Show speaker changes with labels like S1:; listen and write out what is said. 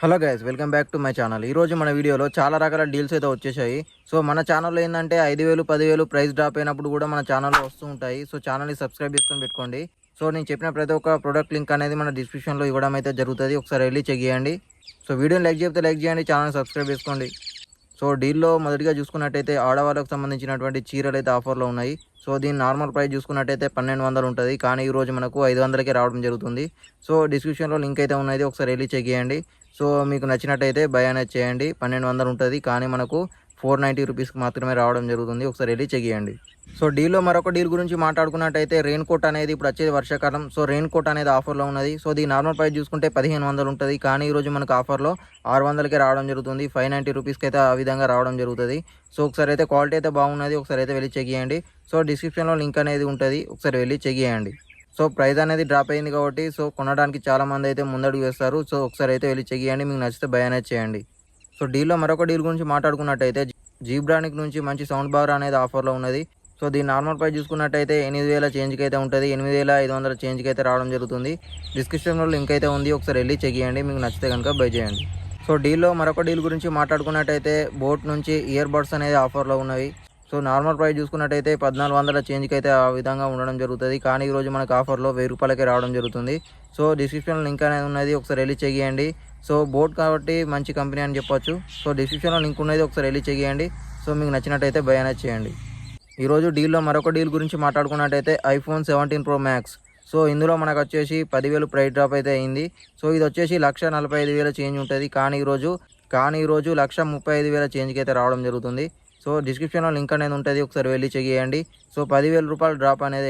S1: Hello guys, welcome back to my channel. ఈరోజు మన వీడియోలో చాలా రకాల డీల్స్ అయితే వచ్చేసాయి. సో మన ఛానల్లో ఏంటంటే 5,000 10,000 ప్రైస్ డ్రాప్ అయినప్పుడు కూడా మన ఛానల్లో వస్తూ ఉంటాయి. సో ఛానల్ని సబ్స్క్రైబ్ చేసుకొని పెట్టుకోండి. సో నేను చెప్పిన ప్రతి ఒక్క ప్రోడక్ట్ లింక్ అనేది మన డిస్క్రిప్షన్లో ఇవ్వడం అయితే జరుగుతుంది. ఒకసారి వెళ్ళి చెక్ చేయండి. సో వీడియోని లైక్ చేస్తే లైక్ చేయండి, ఛానల్ని సబ్స్క్రైబ్ చేసుకోండి. సో డీల్లో మొదటిగా చూసుకున్నట్టయితే ఆడవాళ్ళకు సంబంధించినటువంటి చీరలు అయితే ఆఫర్లో ఉన్నాయి. సో దీని నార్మల్ ప్రైస్ చూసుకున్నట్టయితే 1,200 ఉంటుంది, కానీ ఈరోజు మనకు 500కే రావడం జరుగుతుంది. సో డిస్క్రిప్షన్లో లింక్ అయితే ఉన్నది, ఒకసారి వెళ్ళి చెక్ చేయండి. సో మీకు నచ్చినట్టయితే బై అనేది చేయండి. 1,200 ఉంటుంది, కానీ మనకు 490 రూపీస్కి మాత్రమే రావడం జరుగుతుంది. ఒకసారి వెళ్ళి చెక్ చేయండి. సో డీల్లో మరొక డీల్ గురించి మాట్లాడుకున్నట్టయితే రెయిన్ కోట్ అనేది ఇప్పుడు వచ్చేది వర్షాకాలం. సో రెయిన్ కోట్ అనేది ఆఫర్లో ఉన్నది. సో దీని నార్మల్ ప్రైస్ చూసుకుంటే 1,500 ఉంటుంది, కానీ ఈరోజు మనకు ఆఫర్లో 600కే రావడం జరుగుతుంది. 590 రూపీస్కి అయితే ఆ విధంగా రావడం జరుగుతుంది. సో ఒకసారి అయితే క్వాలిటీ అయితే బాగున్నది, ఒకసారి అయితే వెళ్ళి చెక్ చేయండి. సో డిస్క్రిప్షన్లో లింక్ అనేది ఉంటుంది, ఒకసారి వెళ్ళి చెక్ చేయండి. సో ప్రైస్ అనేది డ్రాప్ అయింది కాబట్టి సో కొనడానికి చాలామంది అయితే ముందడుగు వేస్తారు. సో ఒకసారి అయితే వెళ్ళి చెక్ చేయండి, మీకు నచ్చితే బై అనేది చేయండి. సో డీల్లో మరొక డీల్ గురించి మాట్లాడుకున్నట్టయితే జీబ్రానిక్ నుంచి మంచి సౌండ్ బార్ అనేది ఆఫర్లో ఉన్నది. సో దీని నార్మల్ ప్రైస్ చూసుకున్నట్టయితే 8,000 చేంజ్కి అయితే ఉంటుంది, 8,500 చేంజ్కి అయితే రావడం జరుగుతుంది. డిస్క్రిప్షన్లో లింక్ అయితే ఉంది, ఒకసారి వెళ్ళి చెక్ చేయండి, మీకు నచ్చితే కనుక బై చేయండి. సో డీల్లో మరొక డీల్ గురించి మాట్లాడుకున్నట్టయితే బోట్ నుంచి ఇయర్ బడ్స్ అనేది ఆఫర్లో ఉన్నవి. సో నార్మల్ ప్రైస్ చూసుకున్నట్టయితే 1,400 చేంజ్కి అయితే ఆ విధంగా ఉండడం జరుగుతుంది, కానీ ఈరోజు మనకు ఆఫర్లో 1,000 రూపాయలకే రావడం జరుగుతుంది. సో డిస్క్రిప్షన్లో లింక్ అనేది ఉన్నది, ఒకసారి వెళ్ళి చెక్ చేయండి. సో బోట్ కాబట్టి మంచి కంపెనీ అని చెప్పొచ్చు. సో డిస్క్రిప్షన్లో లింక్ ఉన్నది, ఒకసారి వెళ్ళి చెక్ చేయండి. సో మీకు నచ్చినట్టయితే బై అనేది చేయండి. ఈరోజు డీల్లో మరొక డీల్ గురించి మాట్లాడుకున్నట్టయితే ఐఫోన్ 17 Pro Max. సో ఇందులో మనకు వచ్చేసి 10,000 ప్రైస్ డ్రాప్ అయితే అయింది. సో ఇది వచ్చేసి 1,45,000 చేంజ్ ఉంటుంది, కానీ ఈరోజు 1,35,000 చేంజ్కి అయితే రావడం జరుగుతుంది. సో డిస్క్రిప్షన్లో లింక్ అనేది ఉంటుంది, ఒకసారి వెళ్ళి చెక్ చేయండి. సో 10,000 రూపాయలు డ్రాప్ అనేది